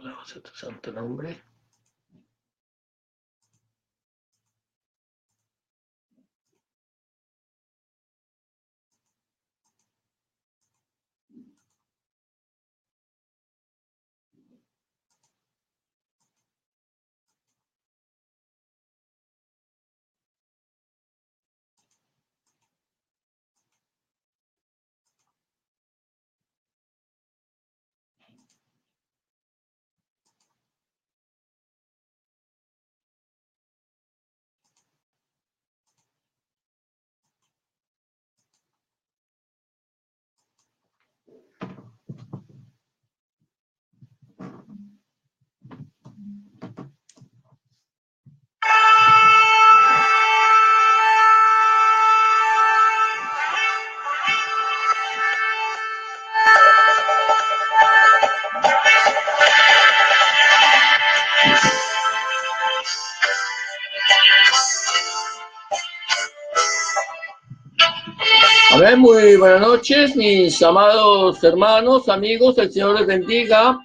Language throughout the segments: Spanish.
Alabado tu santo nombre. Amén, muy buenas noches, mis amados hermanos, amigos, el Señor les bendiga.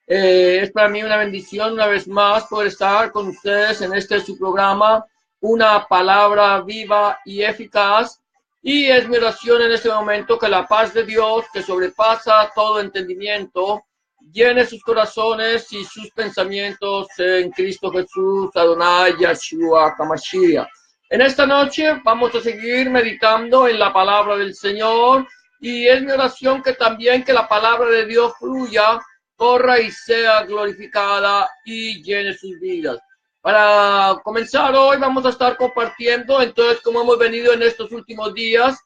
Es para mí una bendición una vez más poder estar con ustedes en este su programa, una palabra viva y eficaz. Y es mi oración en este momento que la paz de Dios, que sobrepasa todo entendimiento, llene sus corazones y sus pensamientos en Cristo Jesús, Adonai, Yeshua, HaMashiach. En esta noche vamos a seguir meditando en la palabra del Señor y es mi oración que también que la palabra de Dios fluya, corra y sea glorificada y llene sus vidas. Para comenzar hoy vamos a estar compartiendo, entonces, como hemos venido en estos últimos días,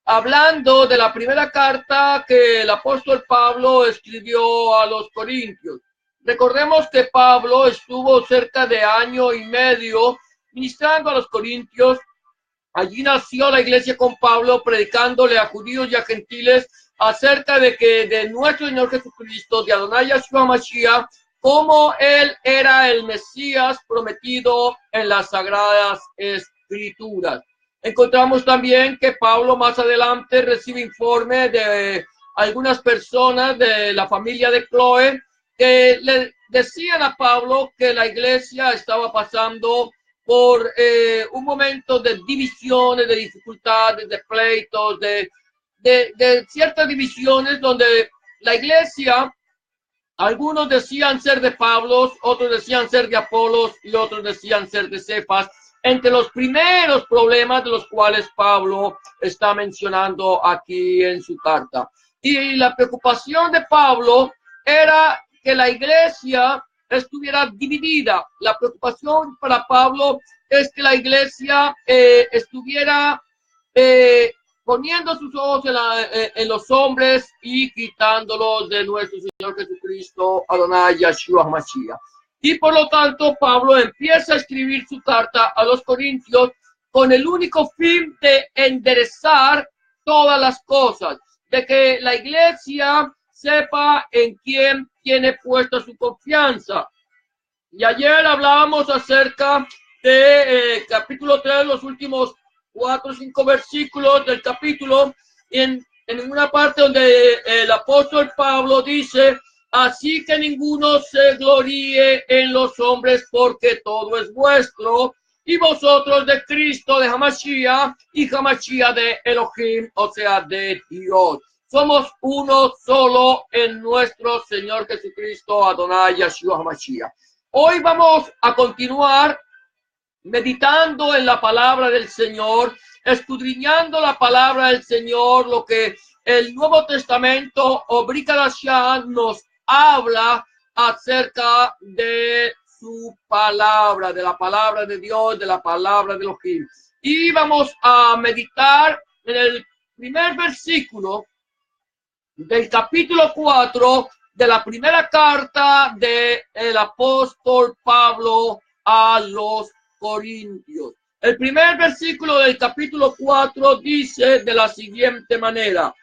hablando de la primera carta que el apóstol Pablo escribió a los Corintios. Recordemos que Pablo estuvo cerca de año y medio ministrando a los Corintios. Allí nació la iglesia con Pablo, predicándole a judíos y a gentiles acerca de nuestro Señor Jesucristo, de Adonai Yeshua Mashiach, como él era el Mesías prometido en las Sagradas Escrituras. Encontramos también que Pablo más adelante recibe informe de algunas personas de la familia de Chloe que le decían a Pablo que la iglesia estaba pasando por un momento de divisiones, de dificultades, de pleitos, de ciertas divisiones donde la iglesia, algunos decían ser de Pablo, otros decían ser de Apolos y otros decían ser de Cefas, entre los primeros problemas de los cuales Pablo está mencionando aquí en su carta. Y la preocupación de Pablo era que la iglesia estuviera dividida. La preocupación para Pablo es que la iglesia estuviera poniendo sus ojos en los hombres y quitándolos de nuestro Señor Jesucristo, Adonai Yeshua Mashiach. Y por lo tanto, Pablo empieza a escribir su carta a los Corintios con el único fin de enderezar todas las cosas, de que la iglesia sepa en quién tiene puesta su confianza. Y ayer hablábamos acerca de capítulo 3, los últimos 4 o 5 versículos del capítulo, en una parte donde el apóstol Pablo dice: así que ninguno se gloríe en los hombres, porque todo es vuestro, y vosotros de Cristo, de Hamashiach, y Hamashiach de Elohim, o sea, de Dios. Somos uno solo en nuestro Señor Jesucristo, Adonai Yeshua Hamashiach. Hoy vamos a continuar meditando en la palabra del Señor, escudriñando la palabra del Señor, lo que el Nuevo Testamento o Brit Hadashah nos habla acerca de su palabra, de la palabra de Dios, de la palabra de Elohim. Y vamos a meditar en el primer versículo del capítulo 4 de la primera carta del apóstol Pablo a los Corintios. El primer versículo del capítulo 4 dice de la siguiente manera: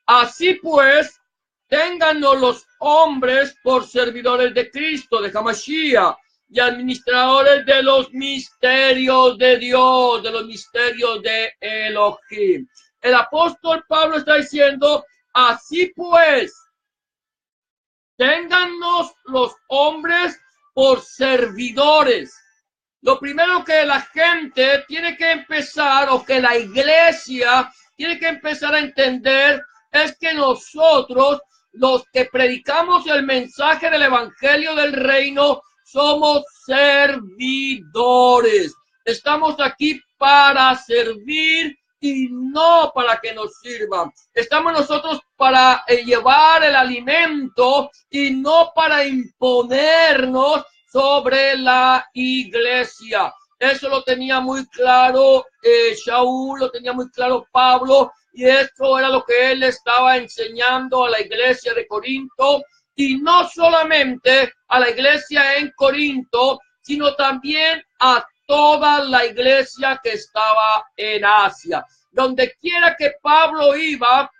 así pues, téngannos los hombres por servidores de Cristo, de Hamashiach, y administradores de los misterios de Dios, de los misterios de Elohim. El apóstol Pablo está diciendo: así pues, téngannos los hombres por servidores. Lo primero que la gente tiene que empezar, o que la iglesia tiene que empezar a entender, es que nosotros, los que predicamos el mensaje del evangelio del reino, somos servidores. Estamos aquí para servir y no para que nos sirvan. Estamos nosotros para llevar el alimento y no para imponernos sobre la iglesia. Eso lo tenía muy claro Shaul, lo tenía muy claro Pablo, y esto era lo que él estaba enseñando a la iglesia de Corinto, y no solamente a la iglesia en Corinto, sino también a toda la iglesia que estaba en Asia. Donde quiera que Pablo iba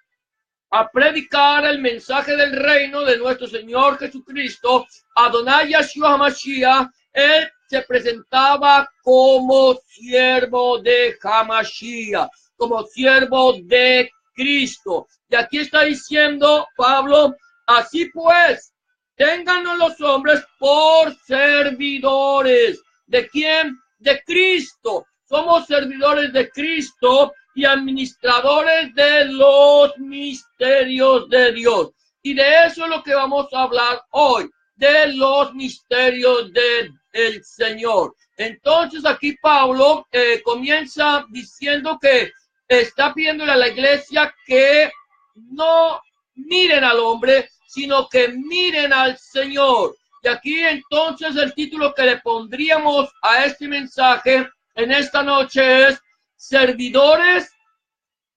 a predicar el mensaje del reino de nuestro Señor Jesucristo, Adonai Yeshua HaMashiach, él se presentaba como siervo de Hamashiach, como siervo de Cristo. Y aquí está diciendo Pablo, así pues, téngannos los hombres por servidores. ¿De quién? De Cristo. Somos servidores de Cristo y administradores de los misterios de Dios. Y de eso es lo que vamos a hablar hoy, de los misterios del Señor. Entonces aquí Pablo comienza diciendo que está pidiéndole a la iglesia que no miren al hombre, sino que miren al Señor. Y aquí entonces el título que le pondríamos a este mensaje en esta noche es servidores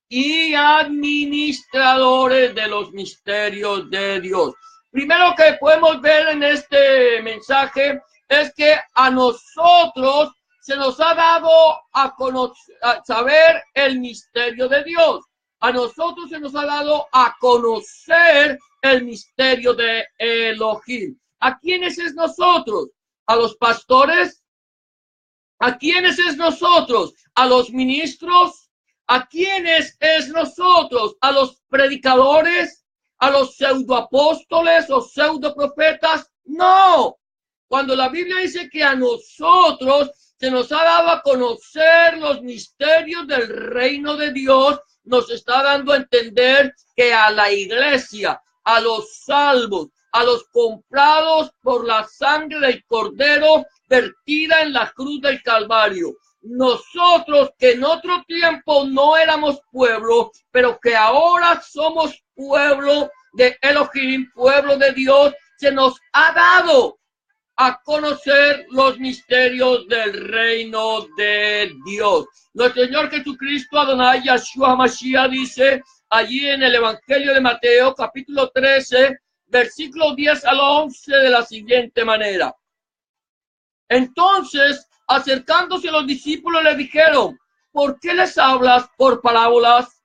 y administradores de los misterios de Dios. Primero que podemos ver en este mensaje es que a nosotros se nos ha dado a conocer, a saber el misterio de Dios. A nosotros se nos ha dado a conocer el misterio de Elohim. ¿A quiénes es nosotros? ¿A los pastores? ¿A quiénes es nosotros? ¿A los ministros? ¿A quiénes es nosotros? ¿A los predicadores? ¿A los pseudoapóstoles o pseudoprofetas? No. Cuando la Biblia dice que a nosotros se nos ha dado a conocer los misterios del reino de Dios, nos está dando a entender que a la iglesia, a los salvos, a los comprados por la sangre del Cordero vertida en la cruz del Calvario. Nosotros que en otro tiempo no éramos pueblo, pero que ahora somos pueblo de Elohim, pueblo de Dios, se nos ha dado a conocer los misterios del reino de Dios. Nuestro Señor Jesucristo, Adonai Yeshua HaMashiach, dice allí en el Evangelio de Mateo, capítulo 13, versículo 10 al 11, de la siguiente manera. Entonces, acercándose los discípulos, le dijeron, ¿por qué les hablas por parábolas?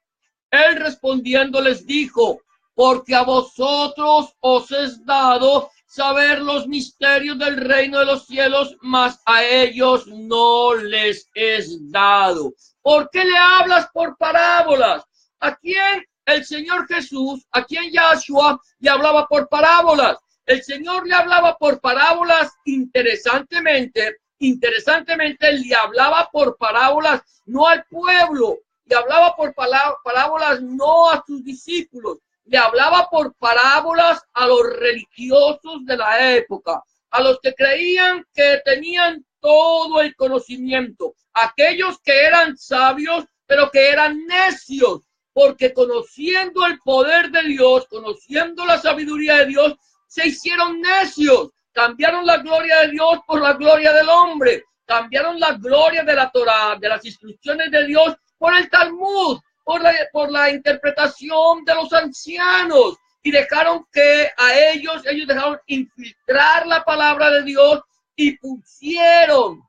Él respondiendo les dijo, porque a vosotros os es dado saber los misterios del reino de los cielos, mas a ellos no les es dado. ¿Por qué le hablas por parábolas? ¿A quién? El Señor Jesús, a quien Yahshua le hablaba por parábolas. El Señor le hablaba por parábolas interesantemente le hablaba por parábolas no al pueblo, le hablaba por parábolas no a sus discípulos, le hablaba por parábolas a los religiosos de la época, a los que creían que tenían todo el conocimiento, aquellos que eran sabios, pero que eran necios, porque conociendo el poder de Dios, conociendo la sabiduría de Dios, se hicieron necios, cambiaron la gloria de Dios por la gloria del hombre, cambiaron la gloria de la Torá, de las instrucciones de Dios, por el Talmud, por la interpretación de los ancianos, y dejaron que ellos dejaron infiltrar la palabra de Dios y pusieron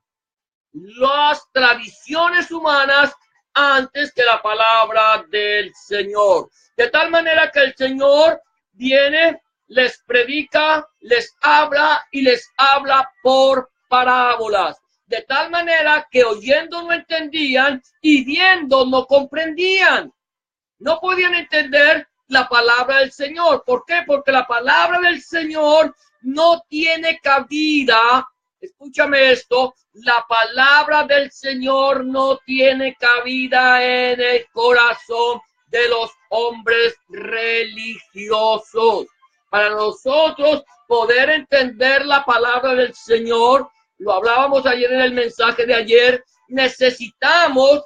las tradiciones humanas antes que la palabra del Señor. De tal manera que el Señor viene, les predica, les habla y les habla por parábolas. De tal manera que oyendo no entendían y viendo no comprendían. No podían entender la palabra del Señor. ¿Por qué? Porque la palabra del Señor no tiene cabida. Escúchame esto, la palabra del Señor no tiene cabida en el corazón de los hombres religiosos. Para nosotros poder entender la palabra del Señor, lo hablábamos ayer en el mensaje de ayer, necesitamos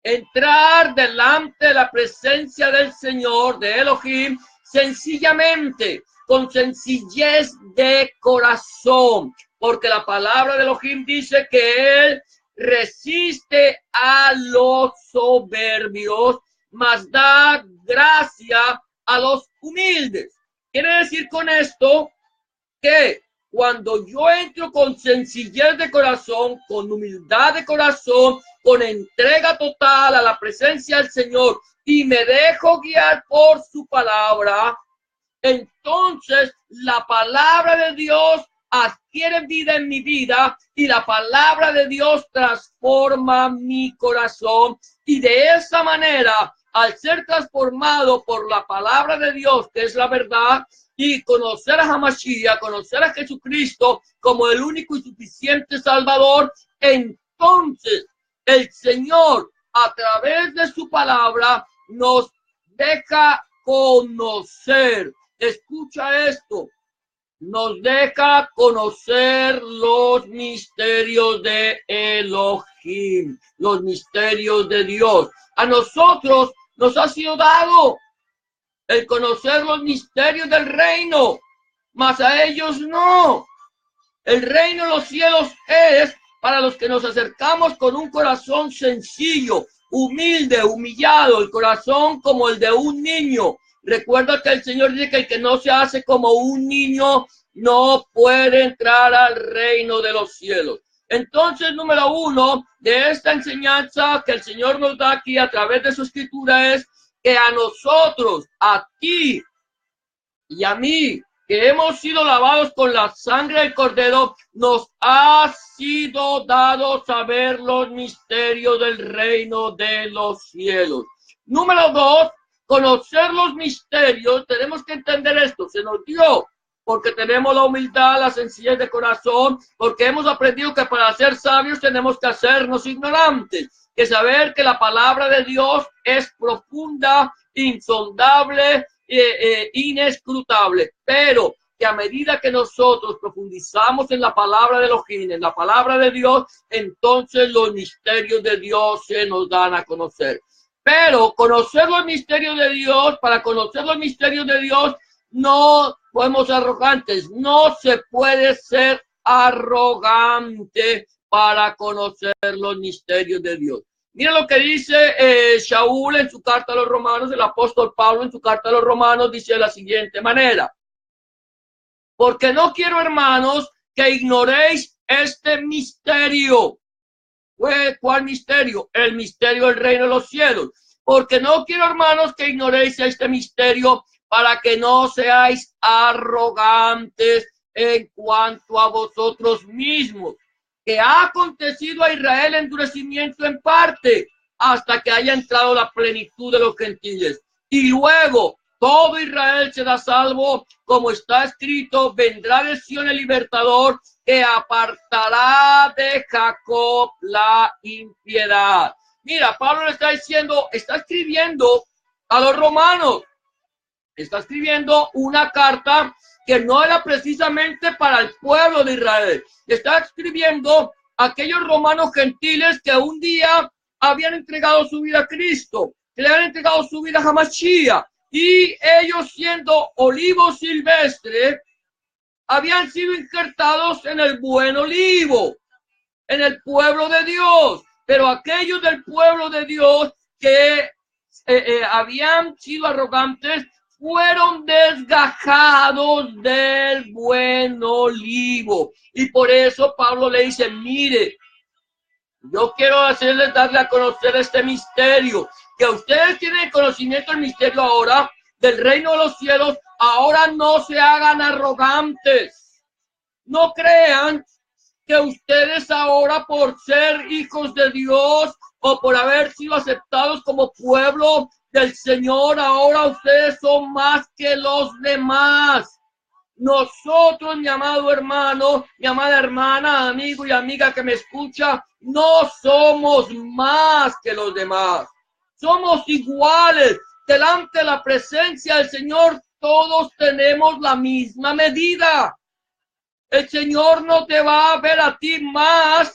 entrar delante de la presencia del Señor, de Elohim, sencillamente, con sencillez de corazón, porque la palabra de Elohim dice que Él resiste a los soberbios, mas da gracia a los humildes. Quiere decir con esto que cuando yo entro con sencillez de corazón, con humildad de corazón, con entrega total a la presencia del Señor y me dejo guiar por su palabra, entonces la palabra de Dios adquiere vida en mi vida y la palabra de Dios transforma mi corazón. Y de esa manera, al ser transformado por la palabra de Dios, que es la verdad, y conocer a Hamashiach, conocer a Jesucristo como el único y suficiente Salvador, entonces el Señor, a través de su palabra, nos deja conocer. Escucha esto. Nos deja conocer los misterios de Elohim, los misterios de Dios. A nosotros nos ha sido dado el conocer los misterios del reino, mas a ellos no. El reino de los cielos es para los que nos acercamos con un corazón sencillo, humilde, humillado, el corazón como el de un niño. Recuerda que el Señor dice que el que no se hace como un niño no puede entrar al reino de los cielos. Entonces, número uno de esta enseñanza que el Señor nos da aquí a través de su escritura es que a nosotros, a ti y a mí, que hemos sido lavados con la sangre del Cordero, nos ha sido dado saber los misterios del reino de los cielos. Número dos, conocer los misterios, tenemos que entender esto, se nos dio, porque tenemos la humildad, la sencillez de corazón, porque hemos aprendido que para ser sabios tenemos que hacernos ignorantes, que saber que la palabra de Dios es profunda, insondable, inescrutable, pero que a medida que nosotros profundizamos en la palabra de Elohim, en la palabra de Dios, entonces los misterios de Dios se nos dan a conocer. Pero conocer los misterios de Dios, para conocer los misterios de Dios, no podemos ser arrogantes, no se puede ser arrogante para conocer los misterios de Dios. Mira lo que dice Shaul en su carta a los romanos, el apóstol Pablo en su carta a los romanos dice de la siguiente manera: porque no quiero, hermanos, que ignoréis este misterio. ¿Cuál misterio? El misterio del reino de los cielos. Porque no quiero, hermanos, que ignoréis este misterio, para que no seáis arrogantes en cuanto a vosotros mismos, que ha acontecido a Israel endurecimiento en parte, hasta que haya entrado la plenitud de los gentiles. Y luego todo Israel será salvo, como está escrito: vendrá de Sion el libertador, que apartará de Jacob la impiedad. Mira, Pablo le está diciendo, está escribiendo a los romanos, está escribiendo una carta que no era precisamente para el pueblo de Israel. Está escribiendo a aquellos romanos gentiles que un día habían entregado su vida a Cristo, que le habían entregado su vida a Hamashiach, y ellos, siendo olivos silvestres, habían sido injertados en el buen olivo, en el pueblo de Dios. Pero aquellos del pueblo de Dios que habían sido arrogantes fueron desgajados del buen olivo. Y por eso Pablo le dice: mire, yo quiero darle a conocer este misterio, que ustedes tienen conocimiento del misterio ahora, del reino de los cielos. Ahora no se hagan arrogantes. No crean que ustedes ahora, por ser hijos de Dios o por haber sido aceptados como pueblo del Señor, ahora ustedes son más que los demás. Nosotros, mi amado hermano, mi amada hermana, amigo y amiga que me escucha, no somos más que los demás. Somos iguales. Delante de la presencia del Señor, todos tenemos la misma medida. El Señor no te va a ver a ti más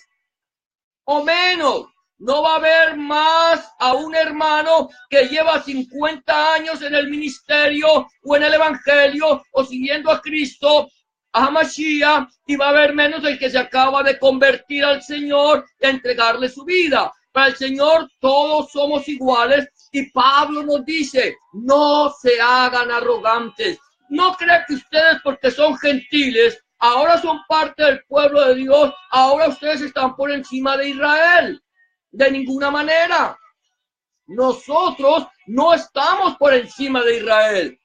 o menos. No va a ver más a un hermano que lleva 50 años en el ministerio o en el evangelio o siguiendo a Cristo, a Mashiach, y va a ver menos el que se acaba de convertir al Señor y a entregarle su vida. Para el Señor todos somos iguales, y Pablo nos dice, no se hagan arrogantes. No cree que ustedes, porque son gentiles, ahora son parte del pueblo de Dios, ahora ustedes están por encima de Israel. De ninguna manera. Nosotros no estamos por encima de Israel,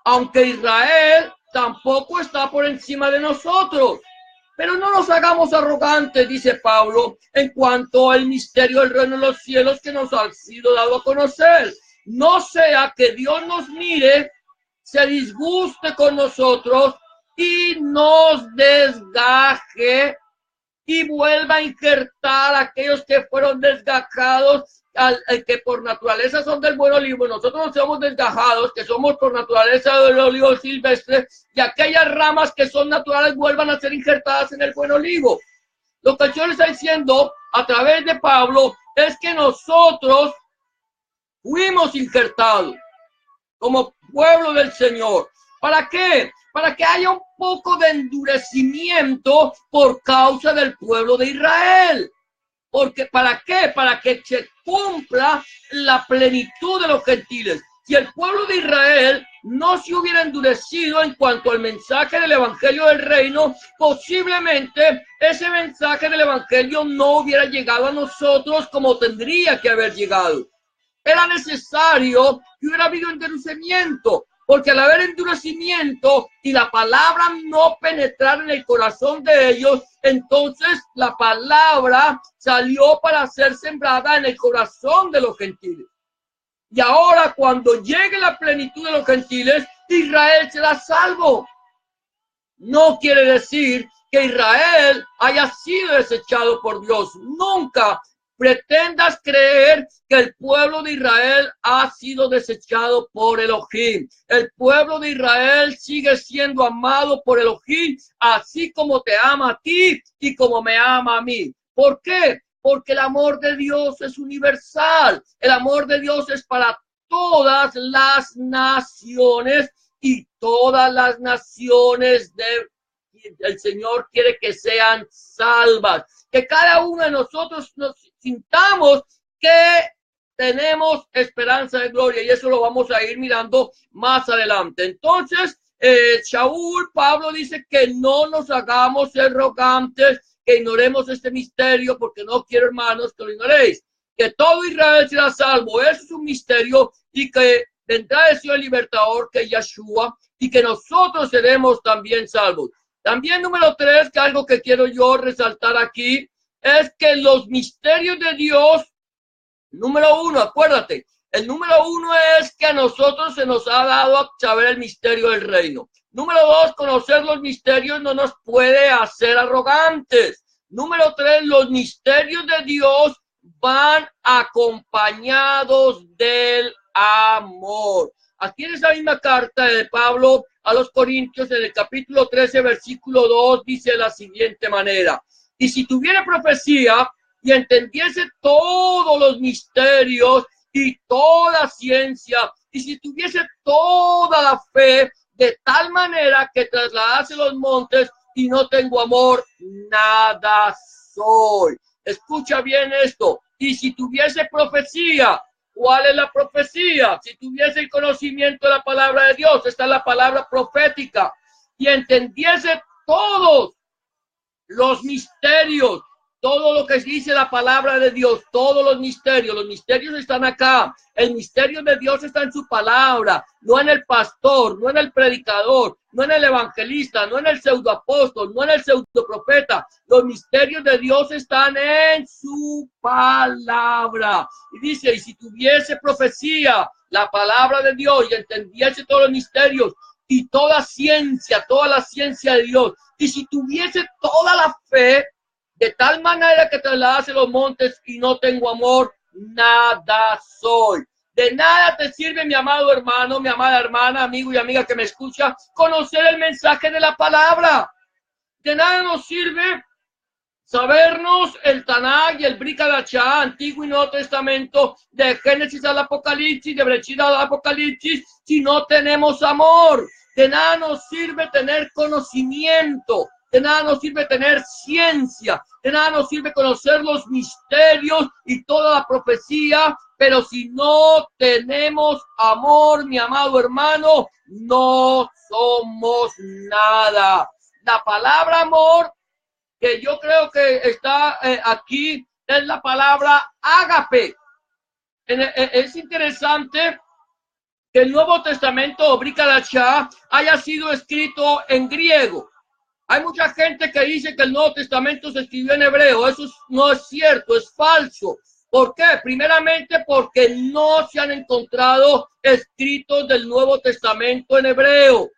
aunque Israel tampoco está por encima de nosotros. Pero no nos hagamos arrogantes, dice Pablo, en cuanto al misterio del reino de los cielos que nos ha sido dado a conocer. No sea que Dios nos mire, se disguste con nosotros y nos desgaje y vuelva a injertar a aquellos que fueron desgajados, que por naturaleza son del buen olivo. Nosotros no somos desgajados, que somos por naturaleza del olivo silvestre, y aquellas ramas que son naturales vuelvan a ser injertadas en el buen olivo. Lo que el Señor está diciendo a través de Pablo es que nosotros fuimos injertados como pueblo del Señor. ¿Para qué? Para que haya un poco de endurecimiento por causa del pueblo de Israel. Porque, ¿para qué? Para que se cumpla la plenitud de los gentiles. Si el pueblo de Israel no se hubiera endurecido en cuanto al mensaje del evangelio del reino, posiblemente ese mensaje del evangelio no hubiera llegado a nosotros como tendría que haber llegado. Era necesario que hubiera habido endurecimiento, porque al haber endurecimiento y la palabra no penetrar en el corazón de ellos, entonces la palabra salió para ser sembrada en el corazón de los gentiles. Y ahora, cuando llegue la plenitud de los gentiles, Israel será salvo. No quiere decir que Israel haya sido desechado por Dios. Nunca pretendas creer que el pueblo de Israel ha sido desechado por Elohim. El pueblo de Israel sigue siendo amado por Elohim, así como te ama a ti y como me ama a mí. ¿Por qué? Porque el amor de Dios es universal. El amor de Dios es para todas las naciones, y todas las naciones el Señor quiere que sean salvas. Que cada uno de nosotros nos sintamos que tenemos esperanza de gloria, y eso lo vamos a ir mirando más adelante. Entonces, Pablo dice que no nos hagamos arrogantes, que ignoremos este misterio, porque no quiero, hermanos, que lo ignoréis. Que todo Israel será salvo, eso es un misterio, y que vendrá el Señor libertador, que es Yeshua, y que nosotros seremos también salvos. También número 3, que algo que quiero yo resaltar aquí, es que los misterios de Dios, número 1, acuérdate, el número 1 es que a nosotros se nos ha dado a saber el misterio del reino. Número 2, conocer los misterios no nos puede hacer arrogantes. Número 3, los misterios de Dios van acompañados del amor. Aquí en esa misma carta de Pablo a los Corintios, en el capítulo 13, versículo 2, dice de la siguiente manera: y si tuviera profecía y entendiese todos los misterios y toda ciencia, y si tuviese toda la fe, de tal manera que trasladase los montes, y no tengo amor, nada soy. Escucha bien esto. Y si tuviese profecía, ¿cuál es la profecía? Si tuviese el conocimiento de la palabra de Dios, esta es la palabra profética, y entendiese todos los misterios, todo lo que dice la palabra de Dios, todos los misterios están acá. El misterio de Dios está en su palabra, no en el pastor, no en el predicador, no en el evangelista, no en el pseudoapóstol, no en el pseudoprofeta. Los misterios de Dios están en su palabra. Y dice, y si tuviese profecía la palabra de Dios y entendiese todos los misterios y toda la ciencia de Dios, y si tuviese toda la fe, de tal manera que trasladase los montes y no tengo amor, nada soy. De nada te sirve, mi amado hermano, mi amada hermana, amigo y amiga que me escucha, conocer el mensaje de la palabra. De nada nos sirve sabernos el Tanaj y el Brit Hadashah, Antiguo y Nuevo Testamento, de Génesis al Apocalipsis, de Bereshit al Apocalipsis, si no tenemos amor. De nada nos sirve tener conocimiento, de nada nos sirve tener ciencia, de nada nos sirve conocer los misterios y toda la profecía, pero si no tenemos amor, mi amado hermano, no somos nada. La palabra amor, que yo creo que está aquí, es la palabra ágape. Es interesante que el Nuevo Testamento o Brit Hadashah haya sido escrito en griego. Hay mucha gente que dice que el Nuevo Testamento se escribió en hebreo. Eso no es cierto, es falso. ¿Por qué? Primeramente porque no se han encontrado escritos del Nuevo Testamento en hebreo.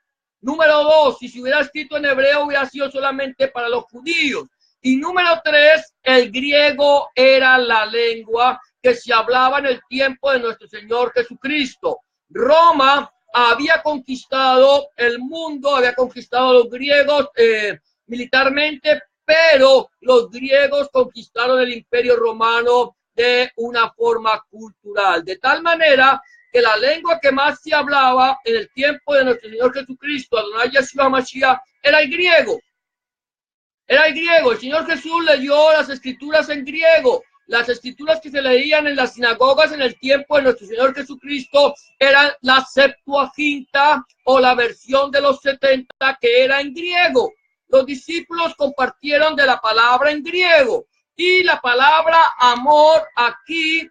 Número 2, si se hubiera escrito en hebreo, hubiera sido solamente para los judíos. Y número 3, el griego era la lengua que se hablaba en el tiempo de nuestro Señor Jesucristo. Roma había conquistado el mundo, había conquistado a los griegos militarmente, pero los griegos conquistaron el Imperio Romano de una forma cultural, de tal manera que la lengua que más se hablaba en el tiempo de nuestro Señor Jesucristo, Adonai Yeshua Mashiach, era el griego. Era el griego. El Señor Jesús leyó las escrituras en griego. Las escrituras que se leían en las sinagogas en el tiempo de nuestro Señor Jesucristo eran la Septuaginta o la versión de los 70, que era en griego. Los discípulos compartieron de la palabra en griego, y la palabra amor aquí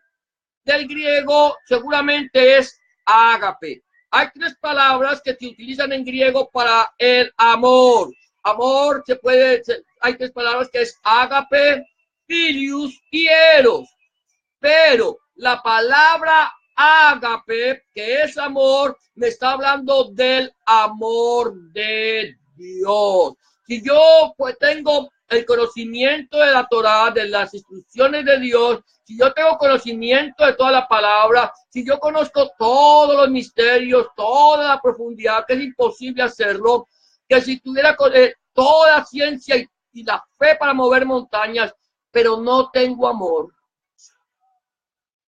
del griego seguramente es ágape. Hay 3 palabras que se utilizan en griego para el amor. Amor hay 3 palabras que es ágape, filius y eros. Pero la palabra ágape, que es amor, me está hablando del amor de Dios. Si yo pues tengo el conocimiento de la Torá, de las instrucciones de Dios, si yo tengo conocimiento de toda la palabra, si yo conozco todos los misterios, toda la profundidad, que es imposible hacerlo, que si tuviera toda la ciencia y la fe para mover montañas, pero no tengo amor,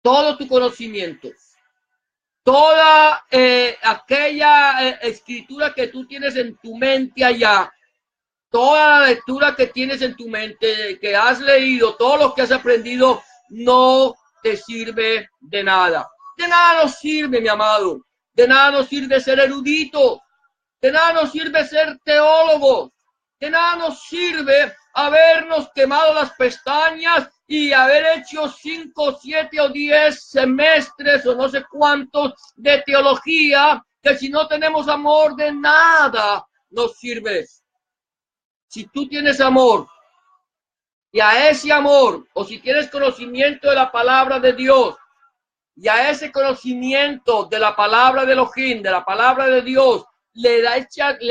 todo tu conocimiento, toda aquella escritura que tú tienes en tu mente allá, toda la lectura que tienes en tu mente, que has leído, todo lo que has aprendido, no te sirve de nada. De nada nos sirve, mi amado. De nada nos sirve ser eruditos. De nada nos sirve ser teólogos. De nada nos sirve habernos quemado las pestañas y haber hecho 5, 7 o 10 semestres o no sé cuántos de teología, que si no tenemos amor, de nada nos sirve. Si tú tienes amor, y a ese amor, o si tienes conocimiento de la palabra de Dios, y a ese conocimiento de la palabra de Elohim, de la palabra de Dios, le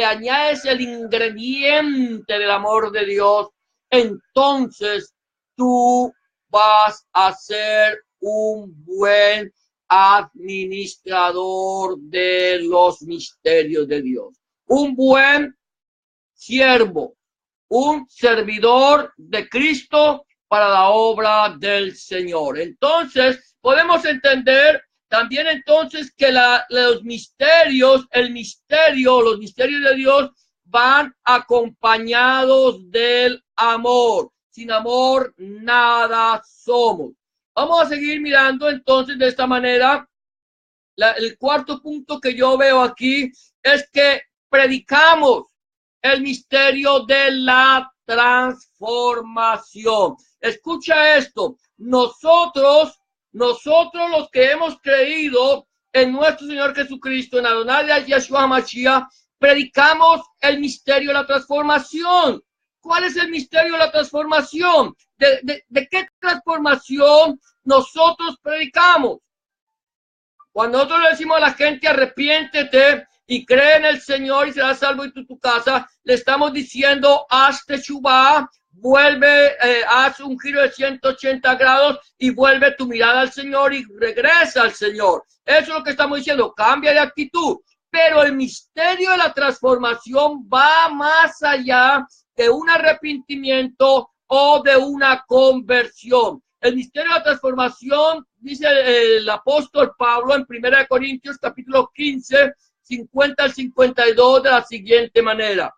añades el ingrediente del amor de Dios, entonces tú vas a ser un buen administrador de los misterios de Dios, un buen siervo, un servidor de Cristo para la obra del Señor. Entonces, podemos entender también entonces que los misterios de Dios van acompañados del amor. Sin amor, nada somos. Vamos a seguir mirando entonces de esta manera. El cuarto punto que yo veo aquí es que predicamos el misterio de la transformación. Escucha esto. Nosotros los que hemos creído en nuestro Señor Jesucristo, en Adonai Yeshua Mashiach, predicamos el misterio de la transformación. ¿Cuál es el misterio de la transformación? ¿De qué transformación nosotros predicamos? Cuando nosotros le decimos a la gente arrepiéntete y cree en el Señor y serás salvo y tu casa, le estamos diciendo haz teshuvá, vuelve, haz un giro de 180 grados y vuelve tu mirada al Señor y regresa al Señor. Eso es lo que estamos diciendo, cambia de actitud. Pero el misterio de la transformación va más allá de un arrepentimiento o de una conversión. El misterio de la transformación, dice el apóstol Pablo en 1 Corintios capítulo 15, 50 al 52 de la siguiente manera.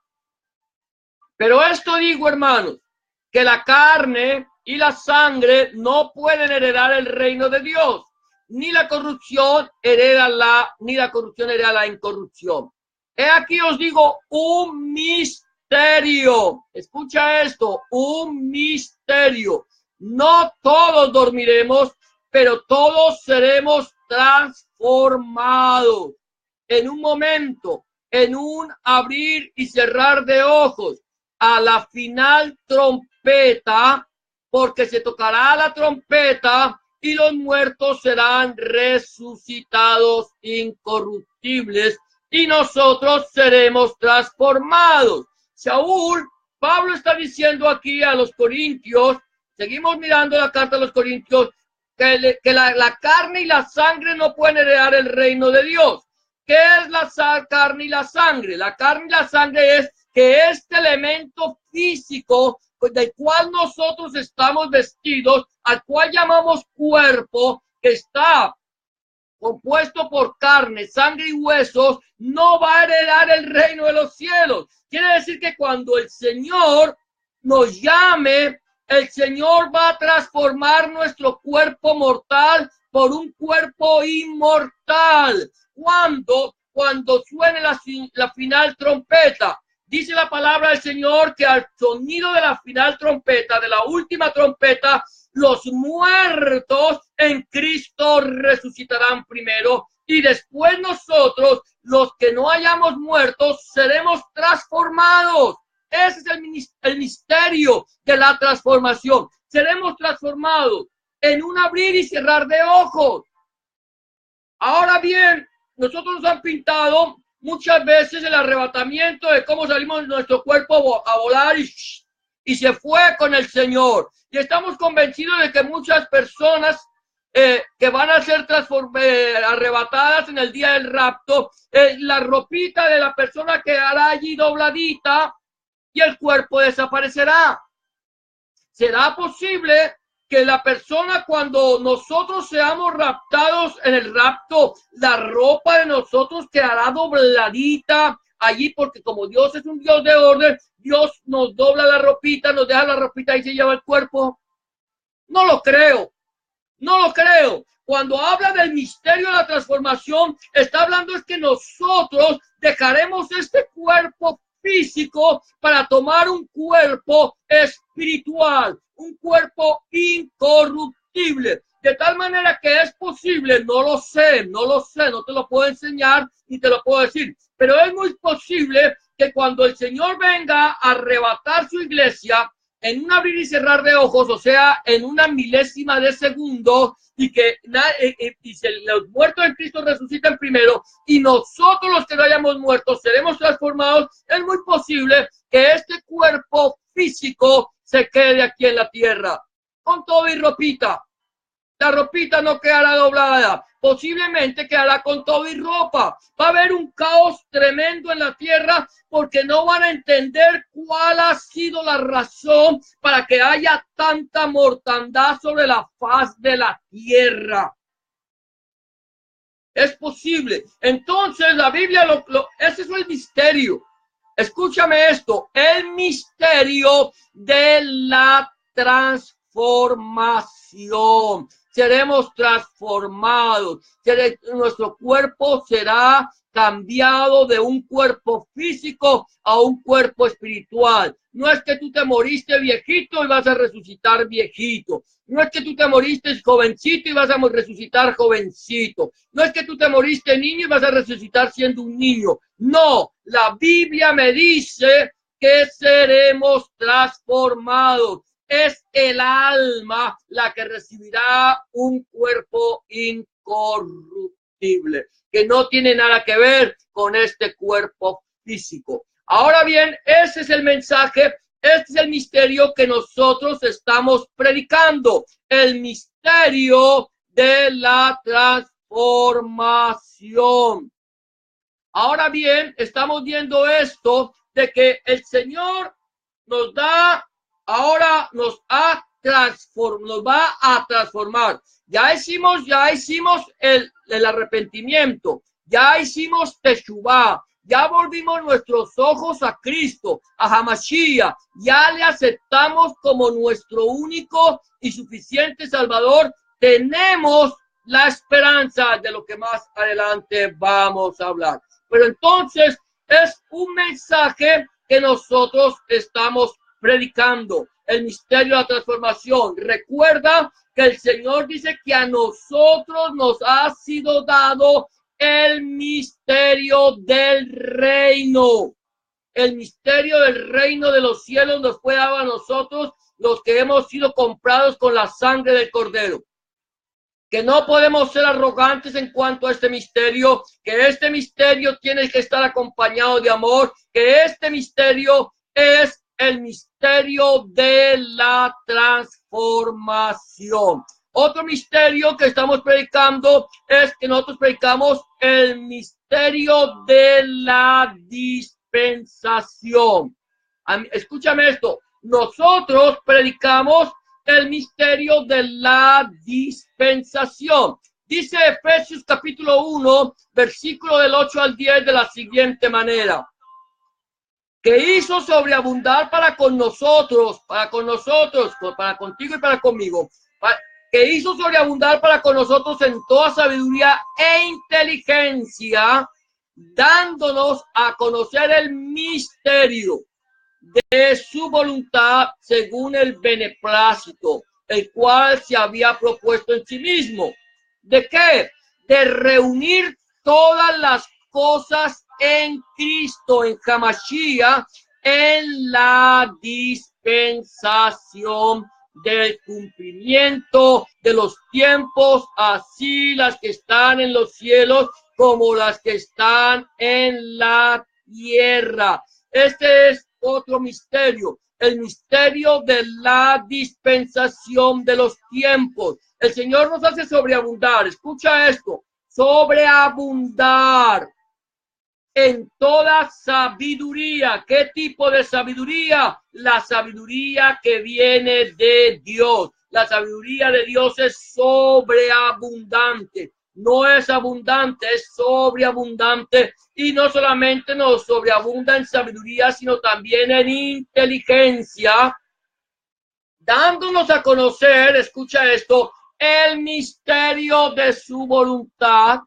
Pero esto digo, hermanos, que la carne y la sangre no pueden heredar el reino de Dios, ni la corrupción hereda la incorrupción. He aquí os digo un misterio. Escucha esto, un misterio. No todos dormiremos, pero todos seremos transformados en un momento, en un abrir y cerrar de ojos, a la final trompeta, porque se tocará la trompeta y los muertos serán resucitados incorruptibles y nosotros seremos transformados. Pablo está diciendo aquí a los corintios, seguimos mirando la carta a los corintios, que la carne y la sangre no pueden heredar el reino de Dios. ¿Qué es la carne y la sangre? La carne y la sangre es que este elemento físico del cual nosotros estamos vestidos, al cual llamamos cuerpo, que está compuesto por carne, sangre y huesos, no va a heredar el reino de los cielos. Quiere decir que cuando el Señor nos llame, el Señor va a transformar nuestro cuerpo mortal por un cuerpo inmortal. Cuando suene la final trompeta. Dice la palabra del Señor que al sonido de la final trompeta, de la última trompeta, los muertos en Cristo resucitarán primero y después nosotros, los que no hayamos muerto, seremos transformados. Ese es el misterio de la transformación. Seremos transformados en un abrir y cerrar de ojos. Ahora bien, nosotros nos han pintado muchas veces el arrebatamiento de cómo salimos de nuestro cuerpo a volar y se fue con el Señor. Y estamos convencidos de que muchas personas que van a ser arrebatadas en el día del rapto, la ropita de la persona quedará allí dobladita y el cuerpo desaparecerá. ¿Será posible que la persona, cuando nosotros seamos raptados en el rapto, la ropa de nosotros quedará dobladita allí? Porque como Dios es un Dios de orden, Dios nos dobla la ropita, nos deja la ropita y se lleva el cuerpo. No lo creo. No lo creo. Cuando habla del misterio de la transformación, está hablando es que nosotros dejaremos este cuerpo físico para tomar un cuerpo espiritual, un cuerpo incorruptible. De tal manera que es posible, no lo sé, no te lo puedo enseñar ni te lo puedo decir, pero es muy posible que cuando el Señor venga a arrebatar su iglesia, en un abrir y cerrar de ojos, o sea, en una milésima de segundo, y que los muertos en Cristo resucitan primero, y nosotros los que no hayamos muerto seremos transformados, es muy posible que este cuerpo físico se quede aquí en la tierra, con todo y ropita. La ropita no quedará doblada, posiblemente quedará con todo y ropa. Va a haber un caos tremendo en la tierra porque no van a entender cuál ha sido la razón para que haya tanta mortandad sobre la faz de la tierra. Es posible. Entonces la Biblia, ese es el misterio. Escúchame esto, el misterio de la transformación. Seremos transformados, nuestro cuerpo será cambiado de un cuerpo físico a un cuerpo espiritual. No es que tú te moriste viejito y vas a resucitar viejito. No es que tú te moriste jovencito y vas a resucitar jovencito. No es que tú te moriste niño y vas a resucitar siendo un niño. No, la Biblia me dice que seremos transformados. Es el alma la que recibirá un cuerpo incorruptible. incorruptible, que no tiene nada que ver con este cuerpo físico. Ahora bien, ese es el mensaje, este es el misterio que nosotros estamos predicando, el misterio de la transformación. Ahora bien, estamos viendo esto de que el Señor nos da, ahora nos va a transformar. Ya hicimos el arrepentimiento, ya hicimos Teshuvá, ya volvimos nuestros ojos a Cristo, a Hamashiach, ya le aceptamos como nuestro único y suficiente Salvador. Tenemos la esperanza de lo que más adelante vamos a hablar. Pero entonces es un mensaje que nosotros estamos predicando, el misterio de la transformación. Recuerda que el Señor dice que a nosotros nos ha sido dado el misterio del reino. El misterio del reino de los cielos nos fue dado a nosotros, los que hemos sido comprados con la sangre del Cordero. Que no podemos ser arrogantes en cuanto a este misterio, que este misterio tiene que estar acompañado de amor, que este misterio es el misterio de la transformación. Otro misterio que estamos predicando es que nosotros predicamos el misterio de la dispensación. Escúchame esto, nosotros predicamos el misterio de la dispensación. Dice Efesios capítulo 1, versículo del 8 al 10 de la siguiente manera: que hizo sobreabundar para contigo y para conmigo, que hizo sobreabundar para con nosotros en toda sabiduría e inteligencia, dándonos a conocer el misterio de su voluntad según el beneplácito, el cual se había propuesto en sí mismo. ¿De qué? De reunir todas las cosas en Cristo, en Hamashiach, en la dispensación del cumplimiento de los tiempos, así las que están en los cielos como las que están en la tierra. Este es otro misterio, el misterio de la dispensación de los tiempos. El Señor nos hace sobreabundar, escucha esto, sobreabundar en toda sabiduría. ¿Qué tipo de sabiduría? La sabiduría que viene de Dios. La sabiduría de Dios es sobreabundante. No es abundante, es sobreabundante. Y no solamente nos sobreabunda en sabiduría, sino también en inteligencia, dándonos a conocer, escucha esto, el misterio de su voluntad,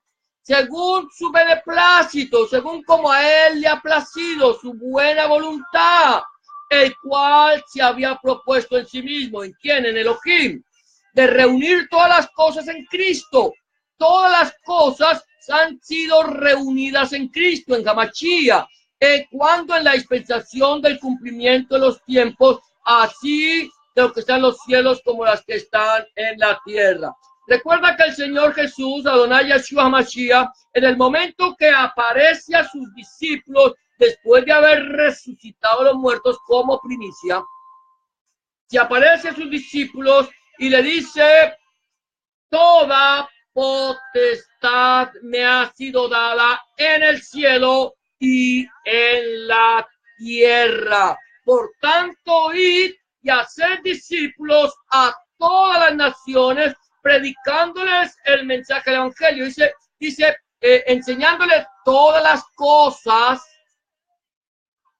según su beneplácito, según como a él le ha placido, su buena voluntad, el cual se había propuesto en sí mismo. ¿En quién? En Elohim. De reunir todas las cosas en Cristo. Todas las cosas han sido reunidas en Cristo, en Hamashiach, cuando en la dispensación del cumplimiento de los tiempos, así de lo que están en los cielos como las que están en la tierra. Recuerda que el Señor Jesús, Adonai Yeshua HaMashiach, en el momento que aparece a sus discípulos, después de haber resucitado a los muertos como primicia, se aparece a sus discípulos y le dice: toda potestad me ha sido dada en el cielo y en la tierra. Por tanto, id y hacer discípulos a todas las naciones, predicándoles el mensaje del evangelio. Dice enseñándoles todas las cosas,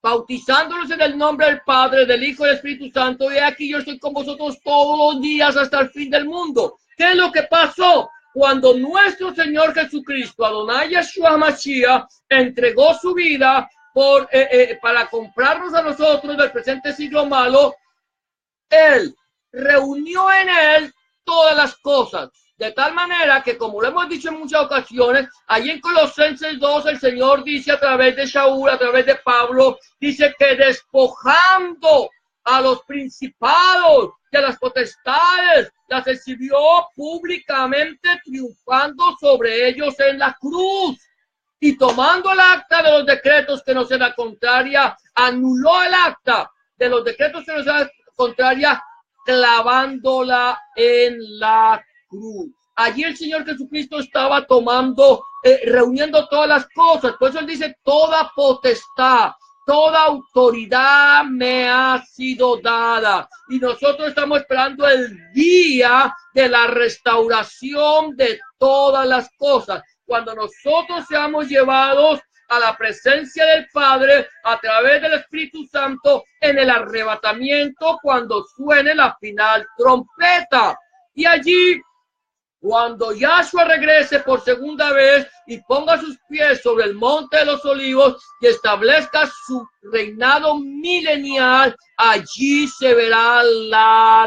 bautizándolos en el nombre del Padre, del Hijo y del Espíritu Santo. Y aquí yo estoy con vosotros todos los días hasta el fin del mundo. ¿Qué es lo que pasó? Cuando nuestro Señor Jesucristo, Adonai Yeshua HaMashiach, entregó su vida para comprarnos a nosotros del presente siglo malo, Él reunió en Él todas las cosas. De tal manera que, como lo hemos dicho en muchas ocasiones, allí en Colosenses 2, el Señor dice a través de Shaul, a través de Pablo, dice que despojando a los principados de las potestades, las exhibió públicamente, triunfando sobre ellos en la cruz. Y tomando el acta de los decretos que nos era contraria, anuló el acta de los decretos que nos era contraria, clavándola en la cruz. Allí el Señor Jesucristo estaba tomando, reuniendo todas las cosas. Por eso él dice, toda potestad, toda autoridad me ha sido dada. Y nosotros estamos esperando el día de la restauración de todas las cosas. Cuando nosotros seamos llevados a la presencia del Padre a través del Espíritu Santo en el arrebatamiento, cuando suene la final trompeta. Y allí, cuando Yahshua regrese por segunda vez y ponga sus pies sobre el monte de los olivos y establezca su reinado milenial, allí se verá la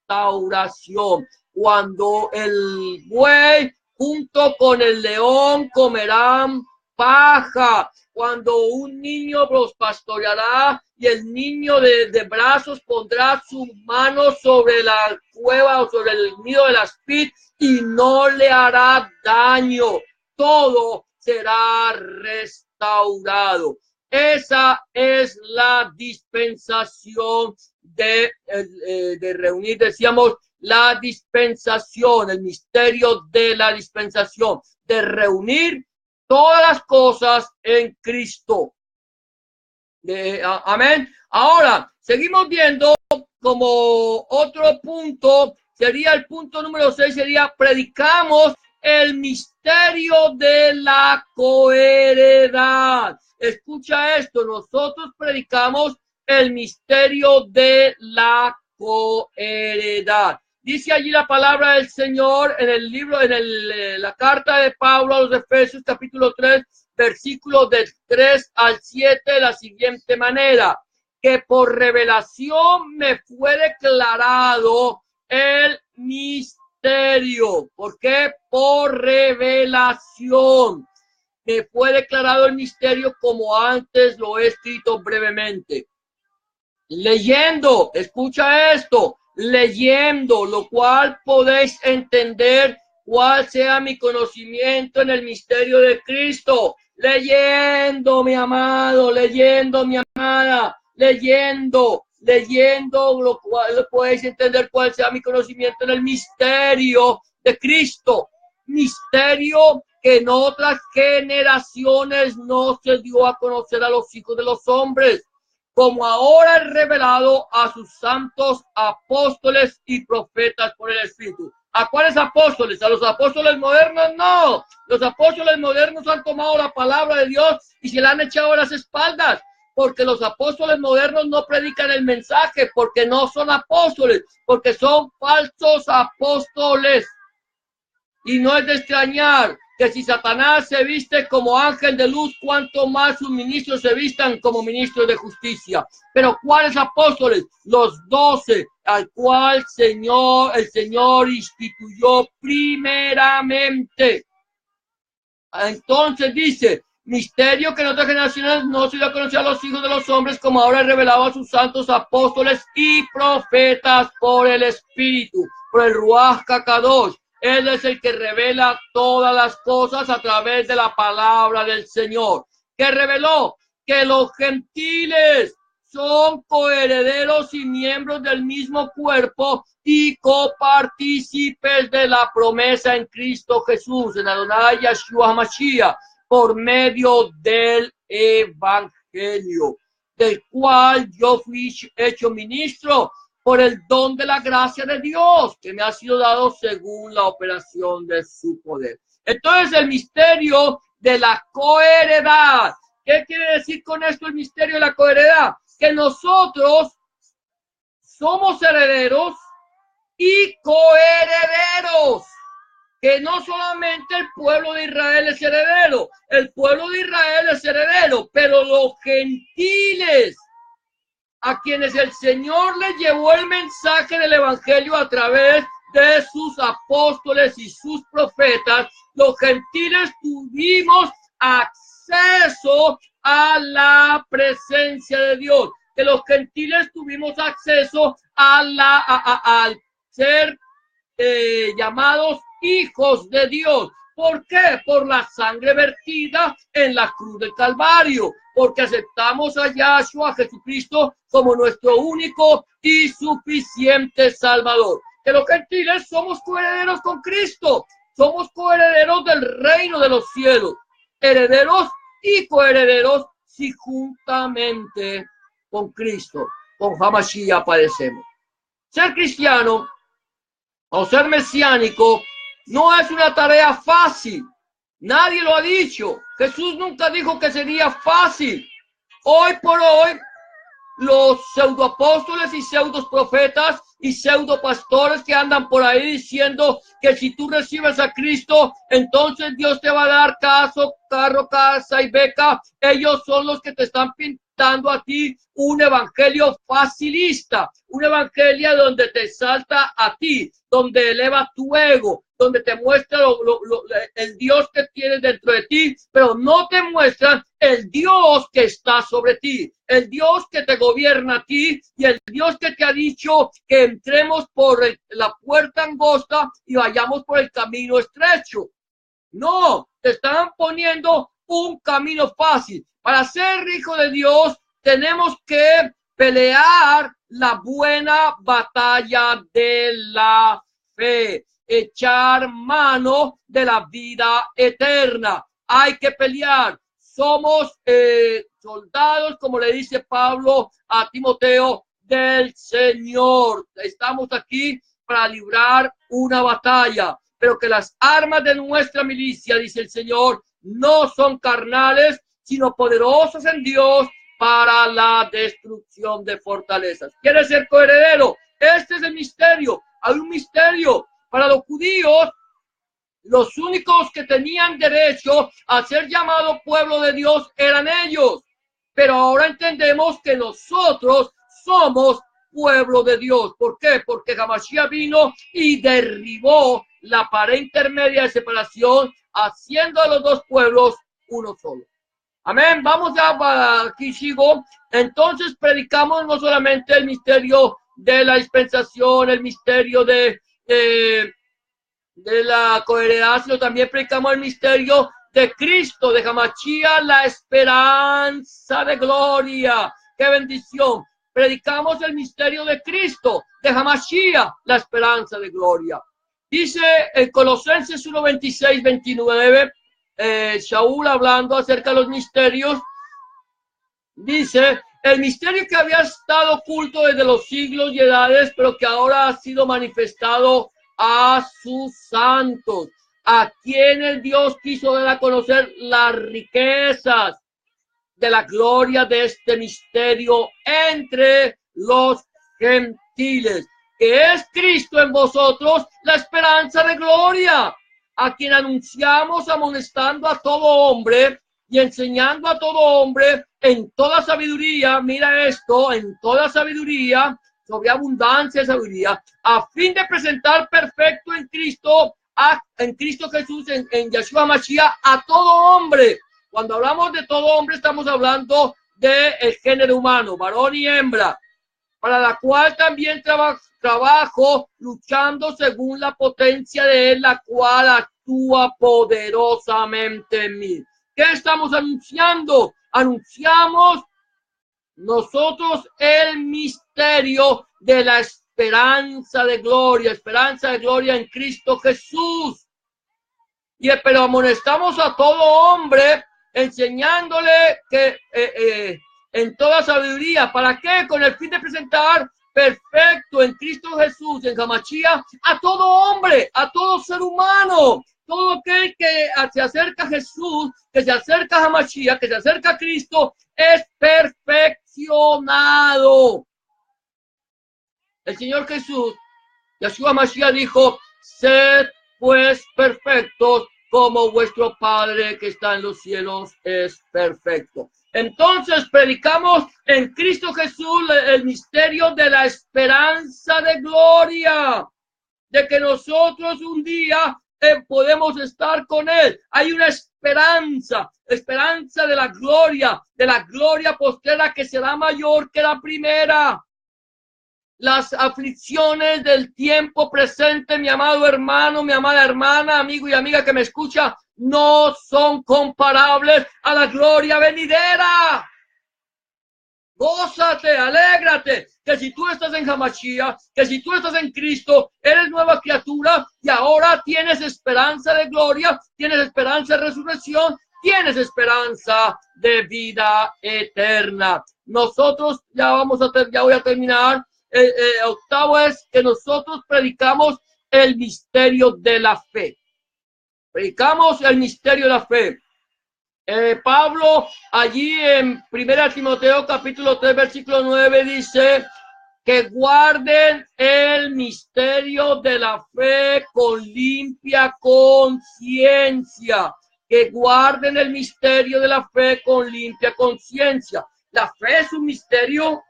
restauración. Cuando el buey junto con el león comerán paja, cuando un niño los pastoreará y el niño de brazos pondrá su mano sobre la cueva o sobre el nido de las pit y no le hará daño. Todo será restaurado. Esa es la dispensación de reunir, decíamos, la dispensación, el misterio de la dispensación, de reunir todas las cosas en Cristo. Amén. Ahora, seguimos viendo como otro punto, sería el punto número 6, sería predicamos el misterio de la coheredad. Escucha esto, nosotros predicamos el misterio de la coheredad. Dice allí la palabra del Señor en el libro, la carta de Pablo a los Efesios, capítulo 3, versículos del 3 al 7, de la siguiente manera: que por revelación me fue declarado el misterio. ¿Por qué? Por revelación me fue declarado el misterio, como antes lo he escrito brevemente. Leyendo, escucha esto, leyendo, lo cual podéis entender cuál sea mi conocimiento en el misterio de Cristo. Leyendo, mi amado, leyendo, mi amada, leyendo, lo cual podéis entender cuál sea mi conocimiento en el misterio de Cristo. Misterio que en otras generaciones no se dio a conocer a los hijos de los hombres, como ahora es revelado a sus santos apóstoles y profetas por el Espíritu. ¿A cuáles apóstoles? ¿A los apóstoles modernos? No. Los apóstoles modernos han tomado la palabra de Dios y se la han echado a las espaldas, porque los apóstoles modernos no predican el mensaje, porque no son apóstoles, porque son falsos apóstoles. Y no es de extrañar que si Satanás se viste como ángel de luz, cuanto más sus ministros se vistan como ministros de justicia. Pero ¿cuáles apóstoles? Los 12, al cual el Señor instituyó primeramente. Entonces dice, misterio que en otras generaciones no se dio a conocer a los hijos de los hombres, como ahora es revelado a sus santos apóstoles y profetas por el Espíritu, por el Ruach HaKadosh. Él es el que revela todas las cosas a través de la palabra del Señor. Que reveló que los gentiles son coherederos y miembros del mismo cuerpo y copartícipes de la promesa en Cristo Jesús, en Adonai Yahshua Mashiach, por medio del Evangelio, del cual yo fui hecho ministro por el don de la gracia de Dios, que me ha sido dado según la operación de su poder. Entonces, el misterio de la coheredad. ¿Qué quiere decir con esto el misterio de la coheredad? Que nosotros somos herederos y coherederos. Que no solamente el pueblo de Israel es heredero, el pueblo de Israel es heredero, pero los gentiles, a quienes el Señor les llevó el mensaje del Evangelio a través de sus apóstoles y sus profetas, los gentiles tuvimos acceso a la presencia de Dios. que los gentiles tuvimos acceso al ser llamados hijos de Dios. ¿Por qué? Por la sangre vertida en la cruz del Calvario, porque aceptamos a Yahshua, a Jesucristo, como nuestro único y suficiente Salvador. Que los gentiles somos coherederos con Cristo, somos coherederos del reino de los cielos, herederos y coherederos si juntamente con Cristo, con Hamashiach padecemos. Ser cristiano o ser mesiánico no es una tarea fácil. Nadie lo ha dicho. Jesús nunca dijo que sería fácil. Hoy por hoy, los pseudoapóstoles y pseudoprofetas y pseudopastores que andan por ahí diciendo que si tú recibes a Cristo, entonces Dios te va a dar carro, casa y beca. Ellos son los que te están pintando a ti un evangelio facilista, un evangelio donde te exalta a ti, donde eleva tu ego, donde te muestra el Dios que tienes dentro de ti, pero no te muestran el Dios que está sobre ti, el Dios que te gobierna a ti y el Dios que te ha dicho que entremos por la puerta angosta y vayamos por el camino estrecho. No, te están poniendo un camino fácil. Para ser hijo de Dios tenemos que pelear la buena batalla de la fe, echar mano de la vida eterna. Hay que pelear. Somos soldados, como le dice Pablo a Timoteo, del Señor. Estamos aquí para librar una batalla, pero que las armas de nuestra milicia, dice el Señor, no son carnales, sino poderosas en Dios para la destrucción de fortalezas. ¿Quieres ser coheredero? Este es el misterio. Hay un misterio. Para los judíos, los únicos que tenían derecho a ser llamado pueblo de Dios eran ellos. Pero ahora entendemos que nosotros somos pueblo de Dios. ¿Por qué? Porque Hamashiach vino y derribó la pared intermedia de separación, haciendo a los dos pueblos uno solo. Amén. Vamos ya para aquí, sigo. Entonces predicamos no solamente el misterio de la dispensación, el misterio de la coheredad, sino también predicamos el misterio de Cristo, de Hamashiach, la esperanza de gloria. ¡Qué bendición! Predicamos el misterio de Cristo, de Hamashiach, la esperanza de gloria. Dice en Colosenses 1, 26, 29, Shaul hablando acerca de los misterios, dice: el misterio que había estado oculto desde los siglos y edades, pero que ahora ha sido manifestado a sus santos, a quienes Dios quiso dar a conocer las riquezas de la gloria de este misterio entre los gentiles, que es Cristo en vosotros, la esperanza de gloria, a quien anunciamos amonestando a todo hombre y enseñando a todo hombre en toda sabiduría. Mira esto, en toda sabiduría, sobre abundancia de sabiduría, a fin de presentar perfecto en Cristo, en Cristo Jesús, en Yahshua Hamashiach, a todo hombre. Cuando hablamos de todo hombre, estamos hablando del género humano, varón y hembra, para la cual también trabajo luchando según la potencia de él, la cual actúa poderosamente en mí. ¿Qué estamos anunciando? Anunciamos nosotros el misterio de la esperanza de gloria en Cristo Jesús. Pero amonestamos a todo hombre, enseñándole que en toda sabiduría. ¿Para qué? Con el fin de presentar perfecto en Cristo Jesús, en Hamashiach, a todo hombre, a todo ser humano. Todo aquel que se acerca a Jesús, que se acerca a Hamashiach, que se acerca a Cristo, es perfeccionado. El Señor Jesús, Yahshua Hamashiach, dijo: sed pues perfectos como vuestro Padre que está en los cielos es perfecto. Entonces predicamos en Cristo Jesús el misterio de la esperanza de gloria, de que nosotros un día podemos estar con Él. Hay una esperanza de la gloria postrera que será mayor que la primera. Las aflicciones del tiempo presente, mi amado hermano, mi amada hermana, amigo y amiga que me escucha, no son comparables a la gloria venidera. Gózate, alégrate, que si tú estás en Hamashiach, que si tú estás en Cristo, eres nueva criatura y ahora tienes esperanza de gloria, tienes esperanza de resurrección, tienes esperanza de vida eterna. Nosotros ya voy a terminar. Octavo es que nosotros predicamos el misterio de la fe. Predicamos el misterio de la fe. Pablo allí en 1 Timoteo capítulo 3 versículo 9 dice que guarden el misterio de la fe con limpia conciencia. Que guarden el misterio de la fe con limpia conciencia. ¿La fe es un misterio?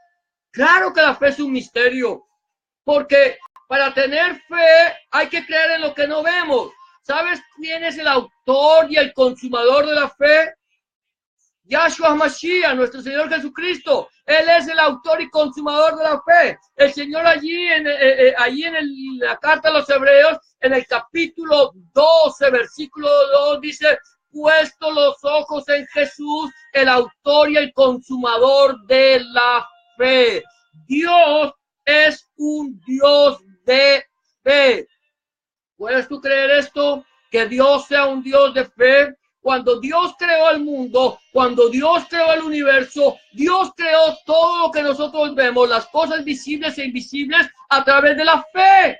Claro que la fe es un misterio, porque para tener fe hay que creer en lo que no vemos. ¿Sabes quién es el autor y el consumador de la fe? Yahshua HaMashiach, nuestro Señor Jesucristo. Él es el autor y consumador de la fe. El Señor allí en la carta a los Hebreos, en el capítulo 12, versículo 2, dice: puesto los ojos en Jesús, el autor y el consumador de la fe. Dios es un Dios de fe. ¿Puedes tú creer esto? Que Dios sea un Dios de fe. Cuando Dios creó el mundo, cuando Dios creó el universo, Dios creó todo lo que nosotros vemos, las cosas visibles e invisibles, a través de la fe.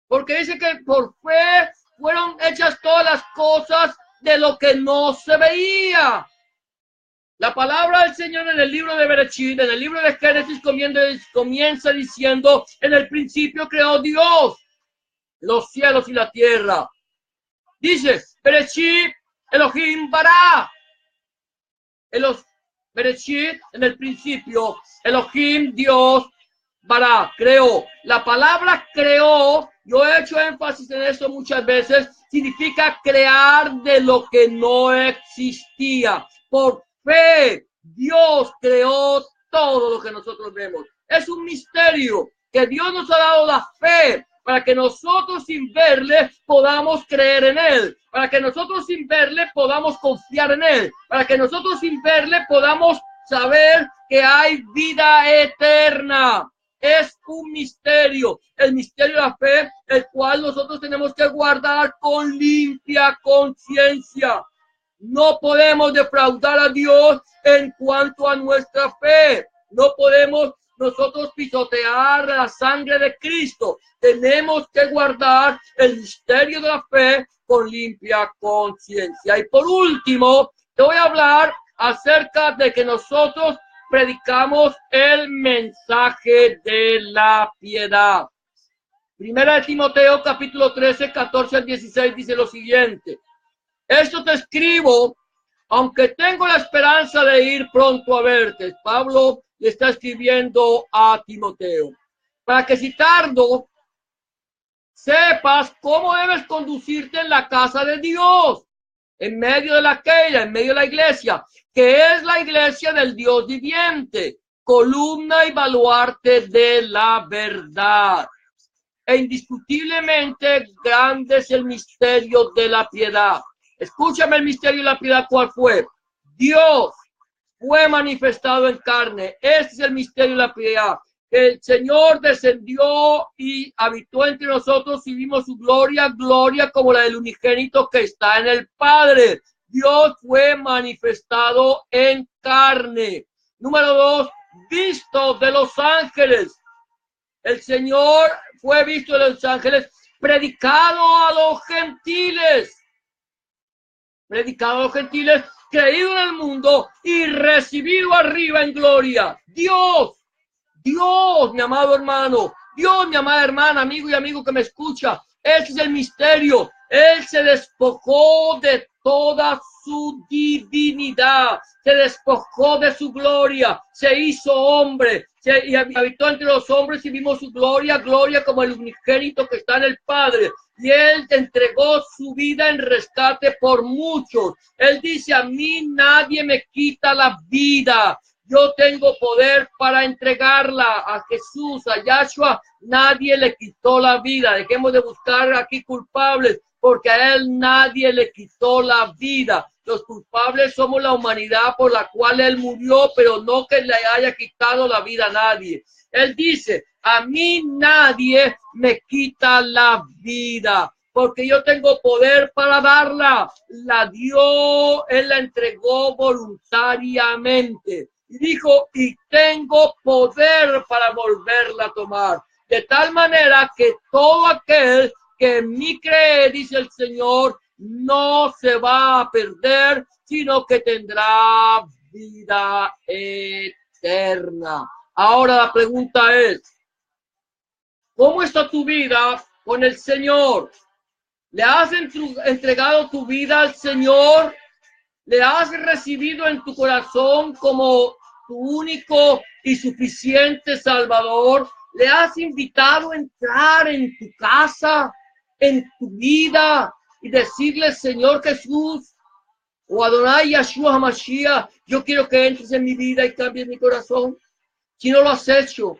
Porque dice que por fe fueron hechas todas las cosas de lo que no se veía. La palabra del Señor en el libro de Bereshit, en el libro de Génesis, comienza diciendo: en el principio creó Dios los cielos y la tierra. Dice: Bereshit Elohim bara. Bereshit, en el principio, Elohim, Dios, bara, creó. La palabra creó, yo he hecho énfasis en eso muchas veces, significa crear de lo que no existía. Por fe, Dios creó todo lo que nosotros vemos. Es un misterio que Dios nos ha dado la fe para que nosotros sin verle podamos creer en Él, para que nosotros sin verle podamos confiar en Él, para que nosotros sin verle podamos saber que hay vida eterna. Es un misterio, el misterio de la fe, el cual nosotros tenemos que guardar con limpia conciencia. No podemos defraudar a Dios en cuanto a nuestra fe. No podemos nosotros pisotear la sangre de Cristo. Tenemos que guardar el misterio de la fe con limpia conciencia. Y por último, te voy a hablar acerca de que nosotros predicamos el mensaje de la piedad. Primera de Timoteo, capítulo 13, 14 al 16, dice lo siguiente: esto te escribo, aunque tengo la esperanza de ir pronto a verte. Pablo le está escribiendo a Timoteo, para que si tardo, sepas cómo debes conducirte en la casa de Dios, en medio de la queja, en medio de la iglesia, que es la iglesia del Dios viviente, columna y baluarte de la verdad. E indiscutiblemente grande es el misterio de la piedad. Escúchame el misterio de la piedad, ¿cuál fue? Dios fue manifestado en carne. Este es el misterio de la piedad. El Señor descendió y habitó entre nosotros y vimos su gloria, gloria como la del unigénito que está en el Padre. Dios fue manifestado en carne. Número 2, visto de los ángeles. El Señor fue visto de los ángeles, predicado a los gentiles. Predicado a los gentiles, creído en el mundo y recibido arriba en gloria. Dios, mi amado hermano, Dios, mi amada hermana, amigo y amigo que me escucha, ese es el misterio. Él se despojó de toda su divinidad, se despojó de su gloria, se hizo hombre, y habitó entre los hombres y vimos su gloria, gloria como el unigénito que está en el Padre. Y Él entregó su vida en rescate por muchos. Él dice, a mí nadie me quita la vida. Yo tengo poder para entregarla a Jesús, a Yahshua. Nadie le quitó la vida. Dejemos de buscar aquí culpables, porque a Él nadie le quitó la vida. Los culpables somos la humanidad por la cual Él murió, pero no que le haya quitado la vida a nadie. Él dice, a mí nadie me quita la vida, porque yo tengo poder para darla. La dio, Él la entregó voluntariamente. Y dijo, y tengo poder para volverla a tomar. De tal manera que todo aquel que en mí cree, dice el Señor, no se va a perder, sino que tendrá vida eterna. Ahora la pregunta es, ¿cómo está tu vida con el Señor? ¿Le has entregado tu vida al Señor? ¿Le has recibido en tu corazón como tu único y suficiente Salvador? ¿Le has invitado a entrar en tu casa, en tu vida, y decirle, Señor Jesús, o Adonai Yahshua HaMashiach, yo quiero que entres en mi vida y cambies mi corazón? Si no lo has hecho,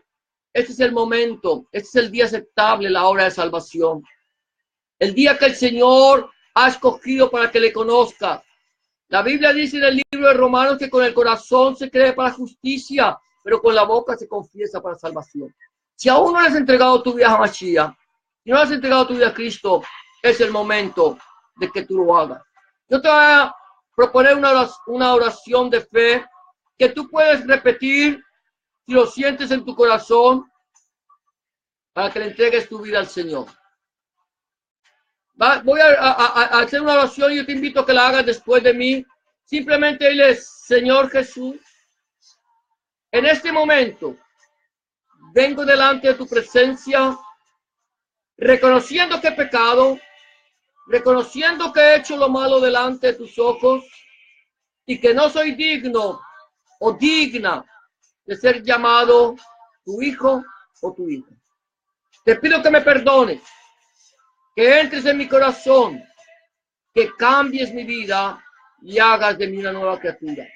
este es el momento, este es el día aceptable, la hora de salvación. El día que el Señor ha escogido para que le conozca. La Biblia dice en el libro de Romanos que con el corazón se cree para justicia, pero con la boca se confiesa para salvación. Si aún no has entregado tu vida a Mashiach, si no has entregado tu vida a Cristo, es el momento de que tú lo hagas. Yo te voy a proponer una oración de fe que tú puedes repetir si lo sientes en tu corazón para que le entregues tu vida al Señor. Voy a hacer una oración y yo te invito a que la hagas después de mí. Simplemente dile, Señor Jesús, en este momento vengo delante de tu presencia, reconociendo que he pecado, reconociendo que he hecho lo malo delante de tus ojos y que no soy digno o digna de ser llamado tu hijo o tu hija. Te pido que me perdones, que entres en mi corazón, que cambies mi vida y hagas de mí una nueva criatura.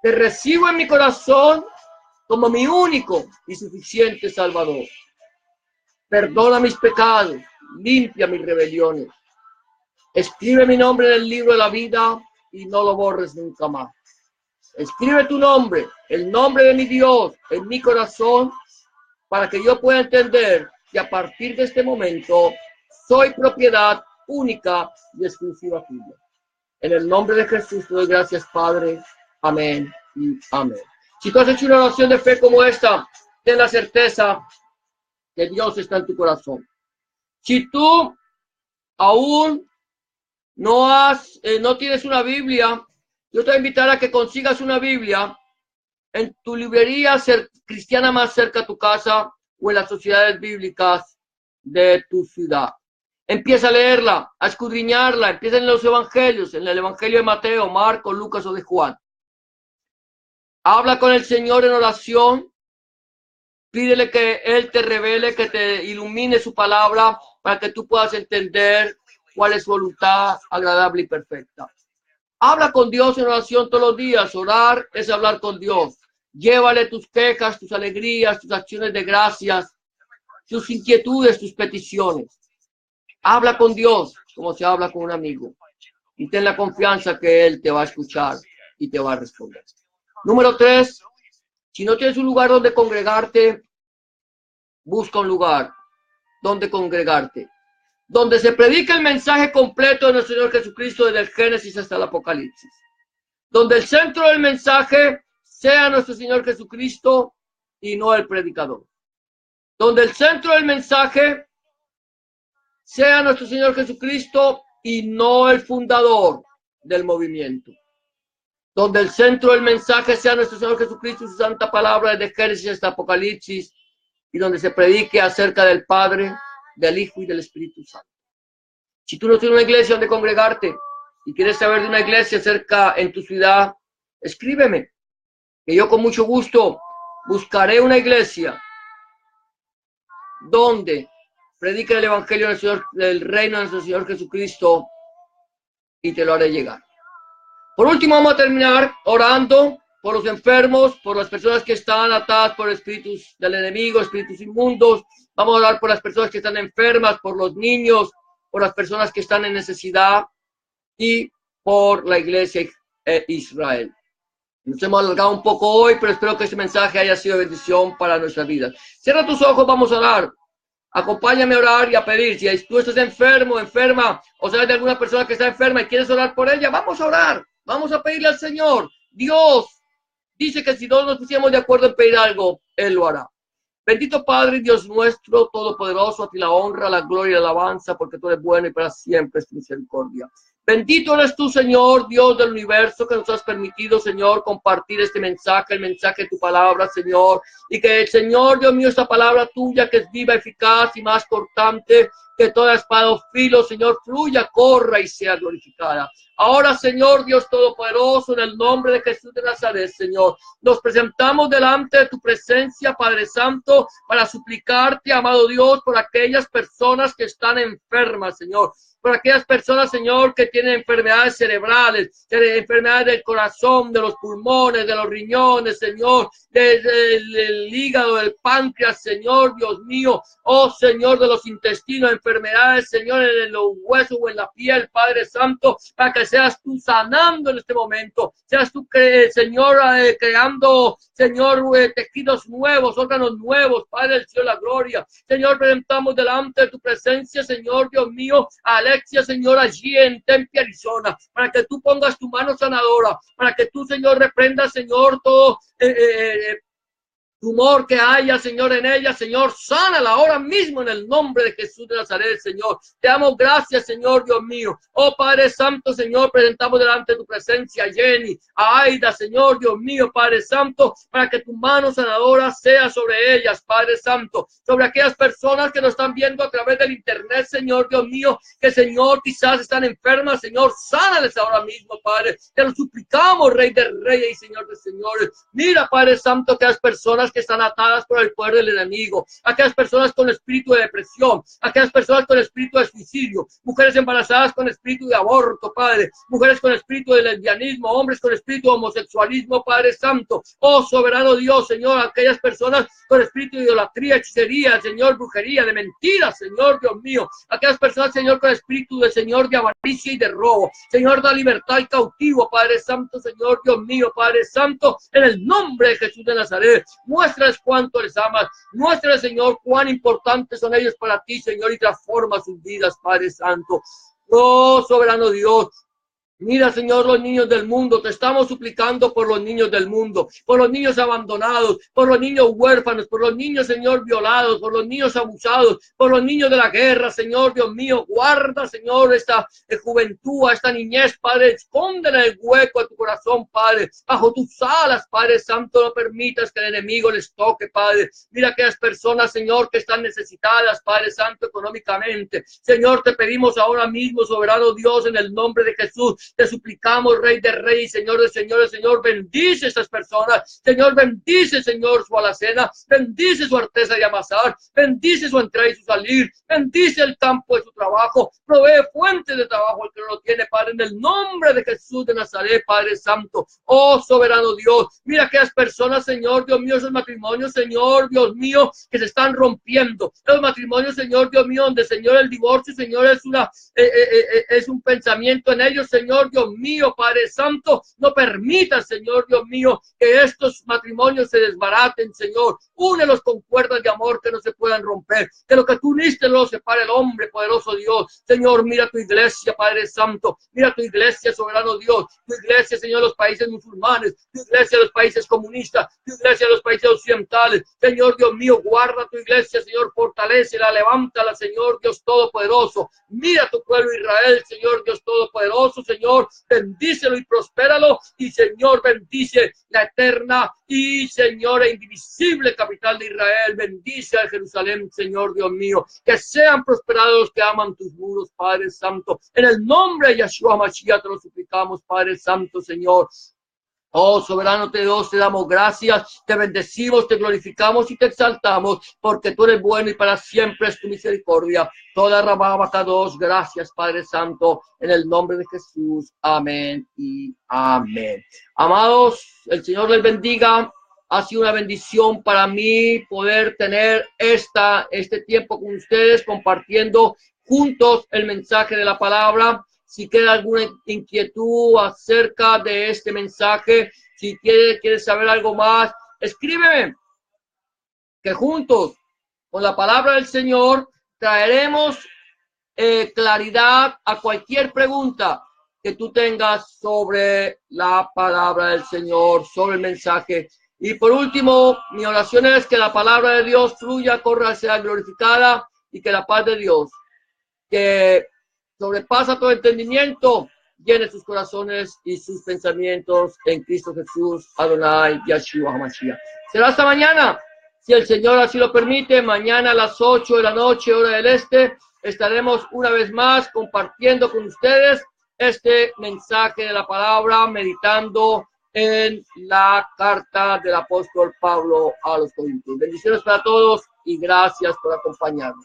Te recibo en mi corazón como mi único y suficiente Salvador. Perdona mis pecados, limpia mis rebeliones. Escribe mi nombre en el libro de la vida y no lo borres nunca más. Escribe tu nombre, el nombre de mi Dios, en mi corazón, para que yo pueda entender que a partir de este momento soy propiedad única y exclusiva tuya. En el nombre de Jesús te doy gracias, Padre. Amén y amén. Si tú has hecho una oración de fe como esta, ten la certeza que Dios está en tu corazón. Si tú aún no tienes una Biblia, yo te voy a invitar a que consigas una Biblia en tu librería cristiana más cerca a tu casa o en las sociedades bíblicas de tu ciudad. Empieza a leerla, a escudriñarla, empieza en los evangelios, en el evangelio de Mateo, Marcos, Lucas o de Juan. Habla con el Señor en oración, pídele que Él te revele, que te ilumine su palabra para que tú puedas entender cuál es su voluntad agradable y perfecta. Habla con Dios en oración todos los días. Orar es hablar con Dios. Llévale tus quejas, tus alegrías, tus acciones de gracias, tus inquietudes, tus peticiones. Habla con Dios como se habla con un amigo. Y ten la confianza que Él te va a escuchar y te va a responder. Número 3, si no tienes un lugar donde congregarte, busca un lugar donde congregarte, donde se predica el mensaje completo de nuestro Señor Jesucristo desde el Génesis hasta el Apocalipsis. Donde el centro del mensaje sea nuestro Señor Jesucristo y no el predicador. Donde el centro del mensaje sea nuestro Señor Jesucristo y no el fundador del movimiento. Donde el centro del mensaje sea nuestro Señor Jesucristo y su santa palabra desde Génesis hasta Apocalipsis, y donde se predique acerca del Padre, del Hijo y del Espíritu Santo. Si tú no tienes una iglesia donde congregarte, y quieres saber de una iglesia cerca en tu ciudad, escríbeme, que yo con mucho gusto buscaré una iglesia donde predique el evangelio del Señor, del reino de nuestro Señor Jesucristo, y te lo haré llegar. Por último, vamos a terminar orando por los enfermos, por las personas que están atadas por espíritus del enemigo, espíritus inmundos. Vamos a orar por las personas que están enfermas, por los niños, por las personas que están en necesidad y por la iglesia Israel. Nos hemos alargado un poco hoy, pero espero que este mensaje haya sido bendición para nuestras vidas. Cierra tus ojos, vamos a orar. Acompáñame a orar y a pedir. Si tú estás enfermo, enferma, o sabes de alguna persona que está enferma y quieres orar por ella, vamos a orar. Vamos a pedirle al Señor. Dios dice que si todos nos pusiéramos de acuerdo en pedir algo, Él lo hará. Bendito Padre, Dios nuestro, todopoderoso, a ti la honra, la gloria y la alabanza, porque tú eres bueno y para siempre es tu misericordia. Bendito eres tú, Señor, Dios del universo, que nos has permitido, Señor, compartir este mensaje, el mensaje de tu palabra, Señor. Y que, Señor, Dios mío, esta palabra tuya, que es viva, eficaz y más cortante que toda espada o filo, Señor, fluya, corra y sea glorificada. Ahora, Señor, Dios Todopoderoso, en el nombre de Jesús de Nazaret, Señor, nos presentamos delante de tu presencia, Padre Santo, para suplicarte, amado Dios, por aquellas personas que están enfermas, Señor. Por aquellas personas, Señor, que tienen enfermedades cerebrales, enfermedades del corazón, de los pulmones, de los riñones, Señor, del hígado, del páncreas, Señor, Dios mío, oh Señor, de los intestinos, enfermedades, Señor, en los huesos o en la piel, Padre Santo, para que seas tú sanando en este momento, seas tú, Señor, creando, Señor, tejidos nuevos, órganos nuevos, Padre del cielo, la gloria. Señor, presentamos delante de tu presencia, Señor, Dios mío, Alexia, Señor, allí en Tempe, Arizona, para que tú pongas tu mano sanadora, para que tú, Señor, reprendas, Señor, todo tumor que haya, Señor, en ella, Señor, sánala ahora mismo en el nombre de Jesús de Nazaret, Señor. Te damos gracias, Señor, Dios mío. Oh, Padre Santo, Señor, presentamos delante de tu presencia a Jenny, a Aida, Señor, Dios mío, Padre Santo, para que tu mano sanadora sea sobre ellas, Padre Santo, sobre aquellas personas que nos están viendo a través del internet, Señor, Dios mío, que, Señor, quizás están enfermas, Señor, sánales ahora mismo, Padre. Te lo suplicamos, Rey de Reyes y Señor de Señores. Mira, Padre Santo, que las personas que están atadas por el poder del enemigo, aquellas personas con espíritu de depresión, aquellas personas con espíritu de suicidio, mujeres embarazadas con espíritu de aborto, Padre, mujeres con espíritu de lesbianismo, hombres con espíritu de homosexualismo, Padre Santo, oh soberano Dios, Señor, aquellas personas con espíritu de idolatría, hechicería, Señor, brujería, de mentiras, Señor, Dios mío, aquellas personas, Señor, con espíritu de, Señor, de avaricia y de robo, Señor, da libertad al cautivo, Padre Santo, Señor, Dios mío, Padre Santo, en el nombre de Jesús de Nazaret. Muéstrales cuánto les amas. Muéstrales, Señor, cuán importantes son ellos para ti, Señor, y transforma sus vidas, Padre Santo. Oh, soberano Dios. Mira, Señor, los niños del mundo, te estamos suplicando por los niños del mundo, por los niños abandonados, por los niños huérfanos, por los niños, Señor, violados, por los niños abusados, por los niños de la guerra, Señor, Dios mío, guarda, Señor, esta juventud, esta niñez, Padre, escóndela en el hueco de tu corazón, Padre, bajo tus alas, Padre Santo, no permitas que el enemigo les toque, Padre. Mira aquellas personas, Señor, que están necesitadas, Padre Santo, económicamente. Señor, te pedimos ahora mismo, soberano Dios, en el nombre de Jesús, te suplicamos, Rey de Reyes, Señor de Señores, Señor, bendice a estas personas, Señor, bendice, Señor, su alacena, bendice su artesa de amasar, bendice su entrada y su salir, bendice el campo de su trabajo, provee fuentes de trabajo al que no lo tiene, Padre, en el nombre de Jesús de Nazaret, Padre Santo, oh soberano Dios, mira aquellas personas, Señor, Dios mío, esos matrimonios, Señor, Dios mío, que se están rompiendo, los matrimonios, Señor, Dios mío, donde, Señor, el divorcio, Señor, es un pensamiento en ellos, Señor, Dios mío, Padre Santo, no permita, Señor, Dios mío, que estos matrimonios se desbaraten, Señor. Únelos con cuerdas de amor que no se puedan romper. Que lo que tú uniste no lo separe el hombre, poderoso Dios. Señor, mira tu iglesia, Padre Santo. Mira tu iglesia, soberano Dios. Tu iglesia, Señor, los países musulmanes. Tu iglesia, los países comunistas. Tu iglesia, los países occidentales. Señor, Dios mío, guarda tu iglesia, Señor, fortalécela, levántala, Señor, Dios Todopoderoso. Mira tu pueblo Israel, Señor, Dios Todopoderoso, Señor. Señor, bendícelo y prospéralo. Y, Señor, bendice la eterna y, Señor, e indivisible capital de Israel. Bendice a Jerusalén, Señor Dios mío. Que sean prosperados los que aman tus muros, Padre Santo. En el nombre de Yeshua Mashiach te lo suplicamos, Padre Santo, Señor. Oh, soberano Dios, te damos gracias, te bendecimos, te glorificamos y te exaltamos, porque tú eres bueno y para siempre es tu misericordia. Toda Rababacados, gracias, Padre Santo, en el nombre de Jesús. Amén y amén. Amados, el Señor les bendiga. Ha sido una bendición para mí poder tener este tiempo con ustedes, compartiendo juntos el mensaje de la palabra. Si queda alguna inquietud acerca de este mensaje, si quieres saber algo más, escríbeme, que juntos con la palabra del Señor traeremos claridad a cualquier pregunta que tú tengas sobre la palabra del Señor, sobre el mensaje. Y por último, mi oración es que la palabra de Dios fluya, corra, sea glorificada, y que la paz de Dios, que sobrepasa todo entendimiento, llene sus corazones y sus pensamientos en Cristo Jesús, Adonai, Yeshua HaMashiach. Será hasta mañana, si el Señor así lo permite. Mañana a las 8 de la noche, hora del este, estaremos una vez más compartiendo con ustedes este mensaje de la palabra, meditando en la carta del apóstol Pablo a los Corintios. Bendiciones para todos y gracias por acompañarnos.